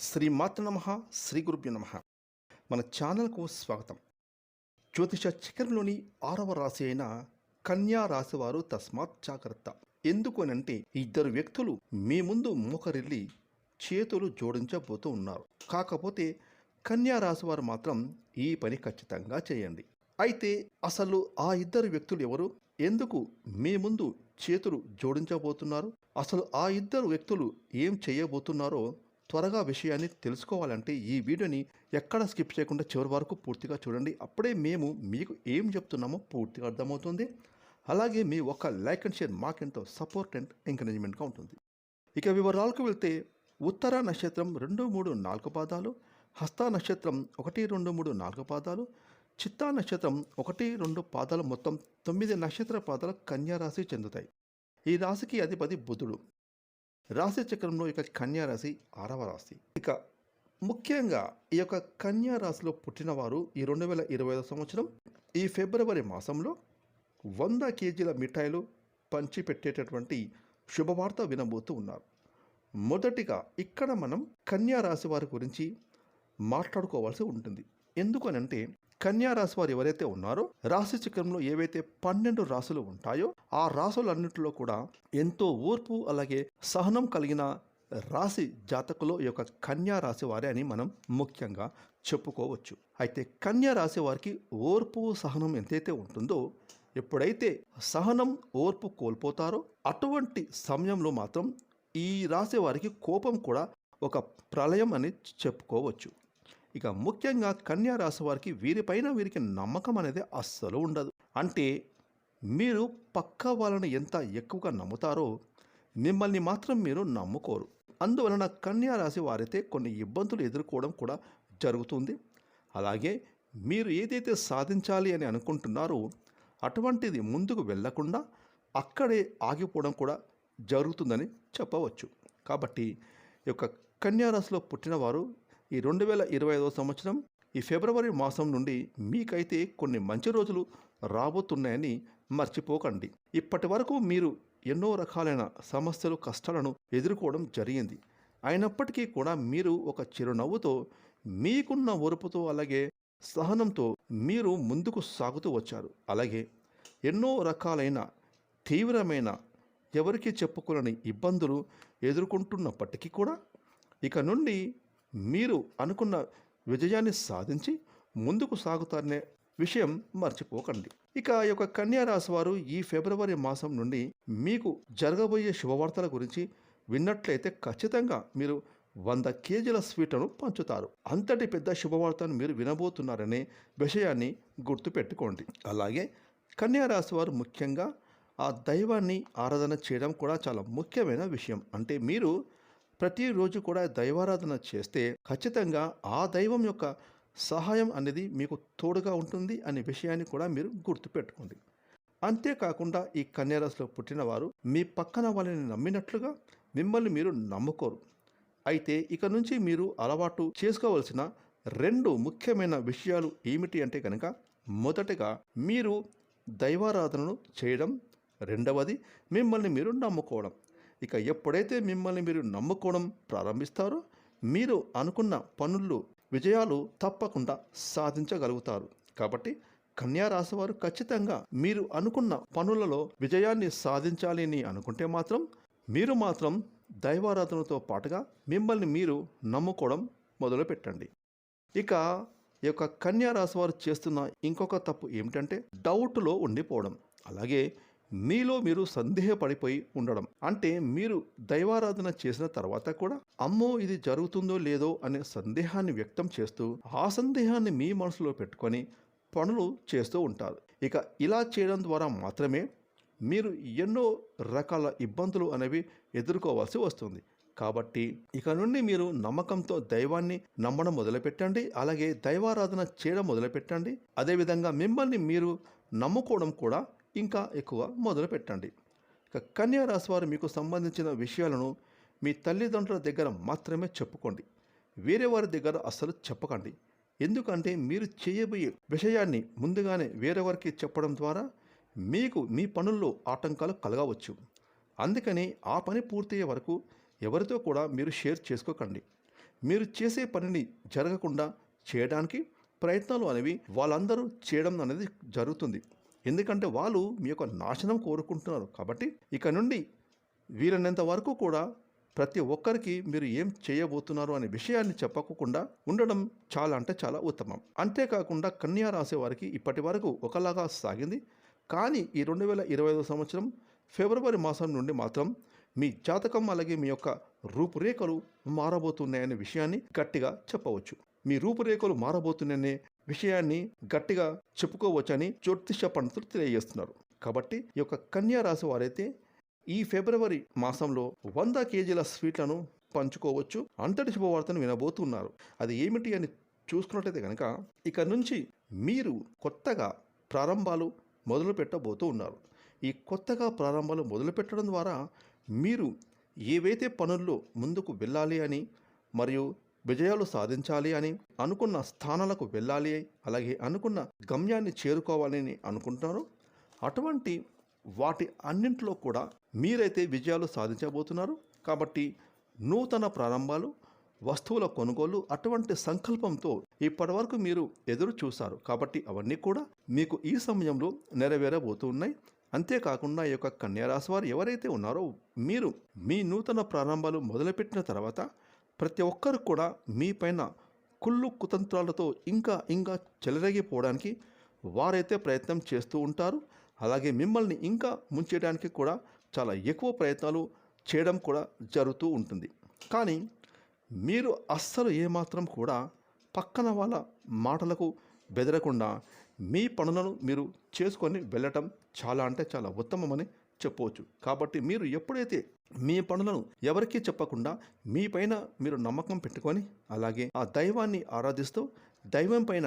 శ్రీమాతృ నమః శ్రీ గురుభ్యో నమః. మన ఛానల్కు స్వాగతం. జ్యోతిష చక్రంలోని 6వ రాశి అయిన కన్యా రాశి వారు తస్మాత్ జాగ్రత్త. ఎందుకు అనంటే ఇద్దరు వ్యక్తులు మీ ముందు మోకరిల్లి చేతులు జోడించబోతూ ఉన్నారు. కాకపోతే కన్యా రాశి వారు మాత్రం ఈ పని ఖచ్చితంగా చేయండి. అయితే అసలు ఆ ఇద్దరు వ్యక్తులు ఎవరు? ఎందుకు మీ ముందు చేతులు జోడించబోతున్నారు? అసలు ఆ ఇద్దరు వ్యక్తులు ఏం చేయబోతున్నారో త్వరగా విషయాన్ని తెలుసుకోవాలంటే ఈ వీడియోని ఎక్కడ స్కిప్ చేయకుండా చివరి వరకు పూర్తిగా చూడండి. అప్పుడే మేము మీకు ఏం చెప్తున్నామో పూర్తిగా అర్థమవుతుంది. అలాగే మీ ఒక లైక్ అండ్ షేర్ మాకెంతో సపోర్ట్ అండ్ ఎంకరేజ్మెంట్గా ఉంటుంది. ఇక వివరాలకు వెళ్తే ఉత్తర నక్షత్రం 2, 3, 4 పాదాలు, హస్త నక్షత్రం 1, 2, 3, 4 పాదాలు, చిత్తా నక్షత్రం 1, 2 పాదాలు, మొత్తం 9 నక్షత్ర పాదాలు కన్యా రాశి చెందుతాయి. ఈ రాశికి అధిపతి బుధుడు. రాశి చక్రంలో ఇక కన్యా రాశి 6వ రాశి. ఇక ముఖ్యంగా ఈ యొక్క కన్యా రాశిలో పుట్టినవారు ఈ 2025 సంవత్సరం ఈ ఫిబ్రవరి మాసంలో 100 కేజీల మిఠాయిలు పంచిపెట్టేటటువంటి శుభవార్త వినబోతూ ఉన్నారు. మొదటిగా ఇక్కడ మనం కన్యా రాశి వారి గురించి మాట్లాడుకోవాల్సి ఉంటుంది. ఎందుకనంటే కన్యా రాశి వారు ఎవరైతే ఉన్నారో రాశి చక్రంలో ఏవైతే 12 రాశులు ఉంటాయో ఆ రాశులన్నింటిలో కూడా ఎంతో ఓర్పు అలాగే సహనం కలిగిన రాశి జాతకులు ఈ యొక్క కన్యా రాశి వారే అని మనం ముఖ్యంగా చెప్పుకోవచ్చు. అయితే కన్యా రాశి వారికి ఓర్పు సహనం ఎంతైతే ఉంటుందో ఎప్పుడైతే సహనం ఓర్పు కోల్పోతారో అటువంటి సమయంలో మాత్రం ఈ రాశి వారికి కోపం కూడా ఒక ప్రళయం అని చెప్పుకోవచ్చు. ఇక ముఖ్యంగా కన్యా రాశి వారికి వీరికి నమ్మకం అనేది అస్సలు ఉండదు. అంటే మీరు పక్క వాళ్ళని ఎంత ఎక్కువగా నమ్ముతారో మిమ్మల్ని మాత్రం మీరు నమ్ముకోరు. అందువలన కన్యా రాశి వారైతే కొన్ని ఇబ్బందులు ఎదుర్కోవడం కూడా జరుగుతుంది. అలాగే మీరు ఏదైతే సాధించాలి అని అనుకుంటున్నారో అటువంటిది ముందుకు వెళ్లకుండా అక్కడే ఆగిపోవడం కూడా జరుగుతుందని చెప్పవచ్చు. కాబట్టి ఈ యొక్క కన్యా రాశిలో పుట్టినవారు ఈ 2025 సంవత్సరం ఈ ఫిబ్రవరి మాసం నుండి మీకైతే కొన్ని మంచి రోజులు రాబోతున్నాయని మర్చిపోకండి. ఇప్పటి వరకు మీరు ఎన్నో రకాలైన సమస్యలు కష్టాలను ఎదుర్కోవడం జరిగింది. అయినప్పటికీ కూడా మీరు ఒక చిరునవ్వుతో మీకున్న ఓర్పుతో అలాగే సహనంతో మీరు ముందుకు సాగుతూ వచ్చారు. అలాగే ఎన్నో రకాలైన తీవ్రమైన ఎవరికి చెప్పుకోలేని ఇబ్బందులు ఎదుర్కొంటున్నప్పటికీ కూడా ఇక నుండి మీరు అనుకున్న విజయాన్ని సాధించి ముందుకు సాగుతారనే విషయం మర్చిపోకండి. ఇక ఈ యొక్క కన్యా రాశి వారు ఈ ఫిబ్రవరి మాసం నుండి మీకు జరగబోయే శుభవార్తల గురించి విన్నట్లయితే ఖచ్చితంగా మీరు 100 కేజీల స్వీట్లను పంచుతారు. అంతటి పెద్ద శుభవార్తను మీరు వినబోతున్నారనే విషయాన్ని గుర్తుపెట్టుకోండి. అలాగే కన్యా రాశి వారు ముఖ్యంగా ఆ దైవాన్ని ఆరాధన చేయడం కూడా చాలా ముఖ్యమైన విషయం. అంటే మీరు ప్రతిరోజు కూడా దైవారాధన చేస్తే ఖచ్చితంగా ఆ దైవం యొక్క సహాయం అనేది మీకు తోడుగా ఉంటుంది అనే విషయాన్ని కూడా మీరు గుర్తుపెట్టుకోండి. అంతేకాకుండా ఈ కన్యా రాశిలో పుట్టినవారు మీ పక్కన వాళ్ళని నమ్మినట్లుగా మిమ్మల్ని మీరు నమ్ముకోరు. అయితే ఇక నుంచి మీరు అలవాటు చేసుకోవాల్సిన 2 ముఖ్యమైన విషయాలు ఏమిటి అంటే కనుక మొదటగా మీరు దైవారాధనను చేయడం, రెండవది మిమ్మల్ని మీరు నమ్ముకోవడం. ఇక ఎప్పుడైతే మిమ్మల్ని మీరు నమ్ముకోవడం ప్రారంభిస్తారో మీరు అనుకున్న పనుల్లో విజయాలు తప్పకుండా సాధించగలుగుతారు. కాబట్టి కన్యా రాశి వారు ఖచ్చితంగా మీరు అనుకున్న పనులలో విజయాన్ని సాధించాలి అని అనుకుంటే మీరు మాత్రం దైవారాధనతో పాటుగా మిమ్మల్ని మీరు నమ్ముకోవడం మొదలుపెట్టండి. ఇక ఈ యొక్క కన్యా రాశి వారు చేస్తున్న ఇంకొక తప్పు ఏమిటంటే డౌట్లో ఉండిపోవడం. అలాగే మీలో మీరు సందేహపడిపోయి ఉండడం. అంటే మీరు దైవారాధన చేసిన తర్వాత కూడా అమ్మో ఇది జరుగుతుందో లేదో అనే సందేహాన్ని వ్యక్తం చేస్తూ ఆ సందేహాన్ని మీ మనసులో పెట్టుకొని పనులు చేస్తూ ఉంటారు. ఇక ఇలా చేయడం ద్వారా మాత్రమే మీరు ఎన్నో రకాల ఇబ్బందులు అనేవి ఎదుర్కోవాల్సి వస్తుంది. కాబట్టి ఇక నుండి మీరు నమ్మకంతో దైవాన్ని నమ్మడం మొదలుపెట్టండి. అలాగే దైవారాధన చేయడం మొదలుపెట్టండి. అదేవిధంగా మిమ్మల్ని మీరు నమ్ముకోవడం కూడా ఇంకా ఎక్కువ మొదలు పెట్టండి. ఇక కన్యా రాశి వారు మీకు సంబంధించిన విషయాలను మీ తల్లిదండ్రుల దగ్గర మాత్రమే చెప్పుకోండి. వేరే వారి దగ్గర అస్సలు చెప్పకండి. ఎందుకంటే మీరు చేయబోయే విషయాన్ని ముందుగానే వేరెవరికి చెప్పడం ద్వారా మీకు మీ పనుల్లో ఆటంకాలు కలగవచ్చు. అందుకని ఆ పని పూర్తయ్యే వరకు ఎవరితో కూడా మీరు షేర్ చేసుకోకండి. మీరు చేసే పనిని జరగకుండా చేయడానికి ప్రయత్నాలు అనేవి వాళ్ళందరూ చేయడం అనేది జరుగుతుంది. ఎందుకంటే వాళ్ళు మీ యొక్క నాశనం కోరుకుంటున్నారు. కాబట్టి ఇక నుండి వీలైనంత వరకు కూడా ప్రతి ఒక్కరికి మీరు ఏం చేయబోతున్నారు అనే విషయాన్ని చెప్పకుండా ఉండడం చాలా అంటే చాలా ఉత్తమం. అంతేకాకుండా కన్యా రాశి వారికి ఇప్పటి వరకు ఒకలాగా సాగింది. కానీ ఈ 2025 సంవత్సరం ఫిబ్రవరి మాసం నుండి మాత్రం మీ జాతకం అలాగే మీ యొక్క రూపురేఖలు మారబోతున్నాయనే విషయాన్ని గట్టిగా చెప్పవచ్చు. మీ రూపురేఖలు మారబోతున్నాయనే విషయాన్ని గట్టిగా చెప్పుకోవచ్చని జ్యోతిష పండితులు తెలియజేస్తున్నారు. కాబట్టి ఈ యొక్క కన్యా రాశి వారైతే ఈ ఫిబ్రవరి మాసంలో 100 కేజీల స్వీట్లను పంచుకోవచ్చు. అంతటి శుభవార్తను వినబోతున్నారు. అది ఏమిటి అని చూసుకున్నట్లయితే కనుక ఇక నుంచి మీరు కొత్తగా ప్రారంభాలు మొదలు పెట్టబోతూ ఉన్నారు. ఈ కొత్తగా ప్రారంభాలు మొదలు పెట్టడం ద్వారా మీరు ఏవైతే పనుల్లో ముందుకు వెళ్ళాలి అని మరియు విజయాలు సాధించాలి అని అనుకున్న స్థానాలకు వెళ్ళాలి, అలాగే అనుకున్న గమ్యాన్ని చేరుకోవాలని అనుకుంటున్నారో అటువంటి వాటి అన్నింటిలో కూడా మీరైతే విజయాలు సాధించబోతున్నారు. కాబట్టి నూతన ప్రారంభాలు, వస్తువుల కొనుగోలు అటువంటి సంకల్పంతో ఇప్పటివరకు మీరు ఎదురు చూశారు. కాబట్టి అవన్నీ కూడా మీకు ఈ సమయంలో నెరవేరబోతూ ఉన్నాయి. అంతేకాకుండా ఈ యొక్క కన్యారాశి వారు ఎవరైతే ఉన్నారో మీరు మీ నూతన ప్రారంభాలు మొదలుపెట్టిన తర్వాత ప్రతి ఒక్కరు కూడా మీ పైన కుళ్ళు కుతంత్రాలతో ఇంకా ఇంకా చెలరేగిపోవడానికి వారైతే ప్రయత్నం చేస్తూ ఉంటారు. అలాగే మిమ్మల్ని ఇంకా ముంచేయడానికి కూడా చాలా ఎక్కువ ప్రయత్నాలు చేయడం కూడా జరుగుతూ ఉంటుంది. కానీ మీరు అస్సలు ఏమాత్రం కూడా పక్కన వాళ్ళ మాటలకు బెదరకుండా మీ పనులను మీరు చేసుకొని వెళ్ళటం చాలా అంటే చాలా ఉత్తమమని చెప్పవచ్చు. కాబట్టి మీరు ఎప్పుడైతే మీ పనులను ఎవరికీ చెప్పకుండా మీ పైన మీరు నమ్మకం పెట్టుకొని అలాగే ఆ దైవాన్ని ఆరాధిస్తూ దైవం పైన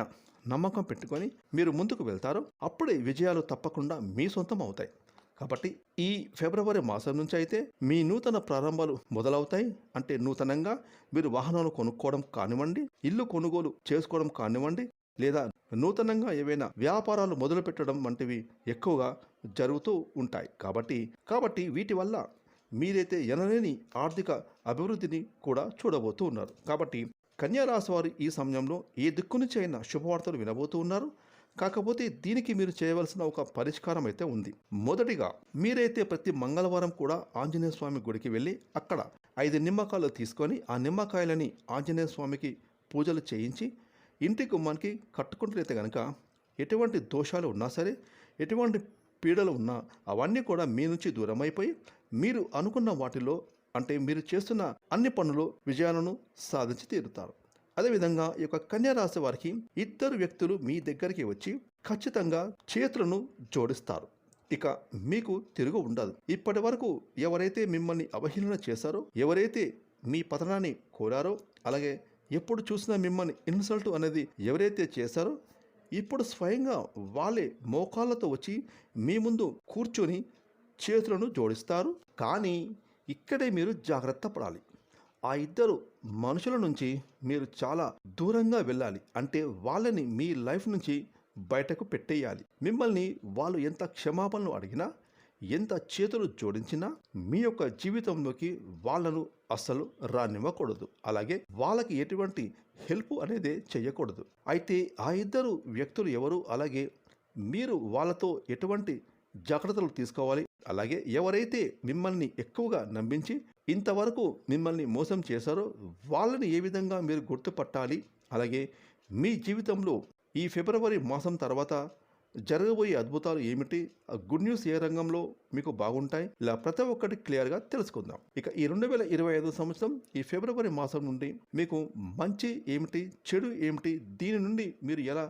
నమ్మకం పెట్టుకొని మీరు ముందుకు వెళ్తారో అప్పుడే విజయాలు తప్పకుండా మీ సొంతం అవుతాయి. కాబట్టి ఈ ఫిబ్రవరి మాసం నుంచి అయితే మీ నూతన ప్రారంభాలు మొదలవుతాయి. అంటే నూతనంగా మీరు వాహనాలు కొనుక్కోవడం కానివ్వండి, ఇల్లు కొనుగోలు చేసుకోవడం కానివ్వండి, లేదా నూతనంగా ఏవైనా వ్యాపారాలు మొదలు పెట్టడం వంటివి ఎక్కువగా జరుగుతూ ఉంటాయి. కాబట్టి వీటి వల్ల మీరైతే ఎనలేని ఆర్థిక అభివృద్ధిని కూడా చూడబోతూ ఉన్నారు. కాబట్టి కన్యా రాశి వారు ఈ సమయంలో ఏ దిక్కు నుంచి అయినా శుభవార్తలు వినబోతూ ఉన్నారు. కాకపోతే దీనికి మీరు చేయవలసిన ఒక పరిష్కారం అయితే ఉంది. మొదటిగా మీరైతే ప్రతి మంగళవారం కూడా ఆంజనేయ స్వామి గుడికి వెళ్ళి అక్కడ 5 నిమ్మకాయలు తీసుకొని ఆ నిమ్మకాయలని ఆంజనేయ స్వామికి పూజలు చేయించి ఇంటి గుమ్మానికి కట్టుకుంటున్నైతే కనుక ఎటువంటి దోషాలు ఉన్నా సరే, ఎటువంటి పీడలు ఉన్నా అవన్నీ కూడా మీ నుంచి దూరం అయిపోయి మీరు అనుకున్న వాటిలో అంటే మీరు చేస్తున్న అన్ని పనులు విజయాలను సాధించి తీరుతారు. అదేవిధంగా ఈ యొక్క కన్యా రాశి వారికి 2 వ్యక్తులు మీ దగ్గరికి వచ్చి ఖచ్చితంగా చేతులను జోడిస్తారు. ఇక మీకు తిరుగు ఉండదు. ఇప్పటి వరకు ఎవరైతే మిమ్మల్ని అవహేళన చేశారో, ఎవరైతే మీ పతనాన్ని కోరారో, అలాగే ఎప్పుడు చూసినా మిమ్మల్ని ఇన్సల్ట్ అనేది ఎవరైతే చేశారో ఇప్పుడు స్వయంగా వాళ్ళే మోకాళ్ళతో వచ్చి మీ ముందు కూర్చొని చేతులను జోడిస్తారు. కానీ ఇక్కడే మీరు జాగ్రత్త పడాలి. ఆ 2 మనుషుల నుంచి మీరు చాలా దూరంగా వెళ్ళాలి. అంటే వాళ్ళని మీ లైఫ్ నుంచి బయటకు పెట్టేయాలి. మిమ్మల్ని వాళ్ళు ఎంత క్షమాపణలు అడిగినా, ఎంత చేతులు జోడించినా మీ యొక్క జీవితంలోకి వాళ్ళను అస్సలు రానివ్వకూడదు. అలాగే వాళ్ళకి ఎటువంటి హెల్ప్ అనేది చేయకూడదు. అయితే ఆ 2 వ్యక్తులు ఎవరు, అలాగే మీరు వాళ్ళతో ఎటువంటి జాగ్రత్తలు తీసుకోవాలి, అలాగే ఎవరైతే మిమ్మల్ని ఎక్కువగా నమ్మించి ఇంతవరకు మిమ్మల్ని మోసం చేశారో వాళ్ళని ఏ విధంగా మీరు గుర్తుపట్టాలి, అలాగే మీ జీవితంలో ఈ ఫిబ్రవరి మాసం తర్వాత జరగబోయే అద్భుతాలు ఏమిటి, గుడ్ న్యూస్ ఏ రంగంలో మీకు బాగుంటాయి, ఇలా ప్రతి ఒక్కటి క్లియర్గా తెలుసుకుందాం. ఇక ఈ 2025 సంవత్సరం ఈ ఫిబ్రవరి మాసం నుండి మీకు మంచి ఏమిటి, చెడు ఏమిటి, దీని నుండి మీరు ఎలా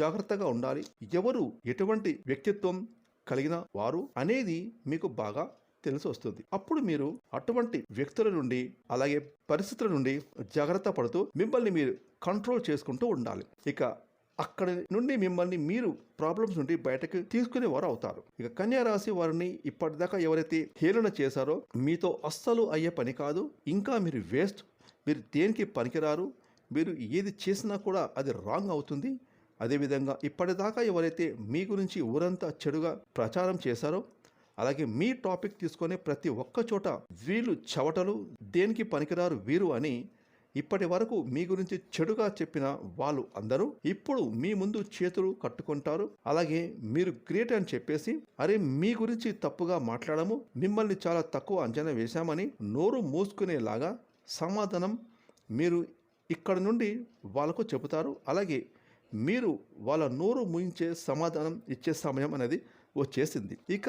జాగ్రత్తగా ఉండాలి, ఎవరు ఎటువంటి వ్యక్తిత్వం కలిగిన వారు అనేది మీకు బాగా తెలిసి వస్తుంది. అప్పుడు మీరు అటువంటి వ్యక్తుల నుండి అలాగే పరిస్థితుల నుండి జాగ్రత్త పడుతూ మిమ్మల్ని మీరు కంట్రోల్ చేసుకుంటూ ఉండాలి. ఇక అక్కడి నుండి మిమ్మల్ని మీరు ప్రాబ్లమ్స్ నుండి బయటకు తీసుకునేవారు అవుతారు. ఇక కన్యా రాశి వారిని ఇప్పటిదాకా ఎవరైతే హేళన చేశారో మీతో అస్సలు అయ్యే పని కాదు, ఇంకా మీరు వేస్ట్, మీరు దేనికి పనికిరారు, మీరు ఏది చేసినా కూడా అది రాంగ్ అవుతుంది. అదేవిధంగా ఇప్పటిదాకా ఎవరైతే మీ గురించి ఊరంతా చెడుగా ప్రచారం చేశారో, అలాగే మీ టాపిక్ తీసుకొని ప్రతి ఒక్క చోట వీళ్ళు చవటలు, దేనికి పనికిరారు వీరు అని ఇప్పటి వరకు మీ గురించి చెడుగా చెప్పిన వాళ్ళు అందరూ ఇప్పుడు మీ ముందు చేతులు కట్టుకుంటారు. అలాగే మీరు గ్రేట్ అని చెప్పేసి అరే మీ గురించి తప్పుగా మాట్లాడము, మిమ్మల్ని చాలా తక్కువ అంచనా వేశామని నోరు మూసుకునేలాగా సమాధానం మీరు ఇక్కడ నుండి వాళ్ళకు చెబుతారు. అలాగే మీరు వాళ్ళ నోరు ముయించే సమాధానం ఇచ్చే సమయం అనేది వచ్చేసింది. ఇక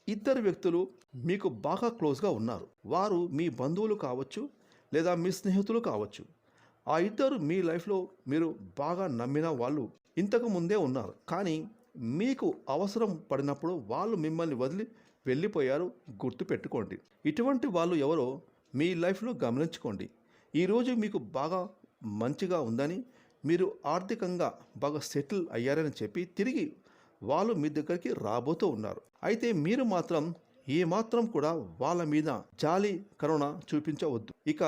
ఇద్దరు వ్యక్తులు మీకు బాగా క్లోజ్గా ఉన్నారు. వారు మీ బంధువులు కావచ్చు లేదా మీ స్నేహితులు కావచ్చు. ఆ ఇద్దరు మీ లైఫ్లో మీరు బాగా నమ్మిన వాళ్ళు ఇంతకు ముందే ఉన్నారు. కానీ మీకు అవసరం పడినప్పుడు వాళ్ళు మిమ్మల్ని వదిలి వెళ్ళిపోయారు. గుర్తుపెట్టుకోండి. ఇటువంటి వాళ్ళు ఎవరో మీ లైఫ్లో గమనించుకోండి. ఈరోజు మీకు బాగా మంచిగా ఉందని, మీరు ఆర్థికంగా బాగా సెటిల్ అయ్యారని చెప్పి తిరిగి వాళ్ళు మీ దగ్గరికి రాబోతూ ఉన్నారు. అయితే మీరు మాత్రం ఏమాత్రం కూడా వాళ్ళ మీద జాలి కరుణ చూపించవద్దు. ఇక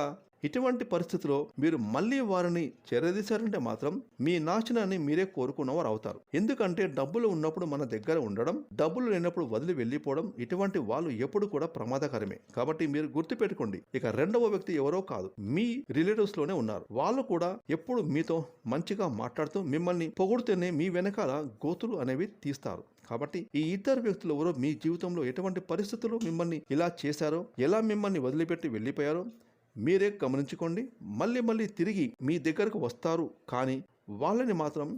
ఇటువంటి పరిస్థితిలో మీరు మళ్ళీ వారిని చేరదీశారంటే మాత్రం మీ నాశనాన్ని మీరే కోరుకున్నవారు అవుతారు. ఎందుకంటే డబ్బులు ఉన్నప్పుడు మన దగ్గర ఉండడం, డబ్బులు లేనప్పుడు వదిలి వెళ్ళిపోవడం, ఇటువంటి వాళ్ళు ఎప్పుడు కూడా ప్రమాదకరమే. కాబట్టి మీరు గుర్తుపెట్టుకోండి. ఇక రెండవ వ్యక్తి ఎవరో కాదు, మీ రిలేటివ్స్ లోనే ఉన్నారు. వాళ్ళు కూడా ఎప్పుడు మీతో మంచిగా మాట్లాడుతూ మిమ్మల్ని పొగుడుతూనే మీ వెనకాల గోతులు అనేవి తీస్తారు. కాబట్టి ఈ ఇద్దరు వ్యక్తులు ఎవరో మీ జీవితంలో ఎటువంటి పరిస్థితులు మిమ్మల్ని ఇలా చేశారో, ఎలా మిమ్మల్ని వదిలిపెట్టి వెళ్ళిపోయారో మీరే గమనించుకోండి. మళ్ళీ తిరిగి మీ దగ్గరకు వస్తారు, కానీ వాళ్ళని మాత్రం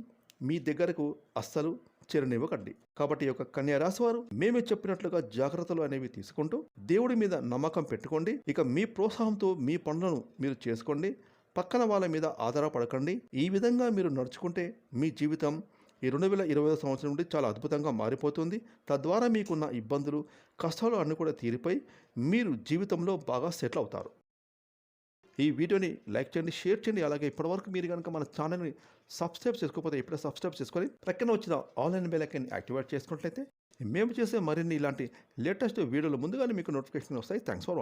మీ దగ్గరకు అస్సలు చేరనివ్వకండి. కాబట్టి ఈ యొక్క కన్యా రాశి వారు మేమే చెప్పినట్లుగా జాగ్రత్తలు అనేవి తీసుకుంటూ దేవుడి మీద నమ్మకం పెట్టుకోండి. ఇక మీ ప్రోత్సాహంతో మీ పనులను మీరు చేసుకోండి. పక్కన వాళ్ళ మీద ఆధారపడకండి. ఈ విధంగా మీరు నడుచుకుంటే మీ జీవితం ఈ 2025 సంవత్సరం నుండి చాలా అద్భుతంగా మారిపోతుంది. తద్వారా మీకున్న ఇబ్బందులు, కష్టాలు అన్నీ కూడా తీరిపోయి మీరు జీవితంలో బాగా సెటిల్ అవుతారు. ఈ వీడియోని లైక్ చేయండి, షేర్ చేయండి. అలాగే ఇప్పటివరకు మీరు కనుక మన ఛానల్ని సబ్స్క్రైబ్ చేసుకోకపోతే ఇప్పుడే సబ్స్క్రైబ్ చేసుకొని ప్రక్కన వచ్చిన ఆన్లైన్ బెల్ ఐకాన్ని యాక్టివేట్ చేసుకున్నట్లయితే మేము చేసే మరిన్ని ఇలాంటి లేటెస్ట్ వీడియోలు ముందుగానే మీకు నోటిఫికేషన్ వస్తాయి. Thanks for watching.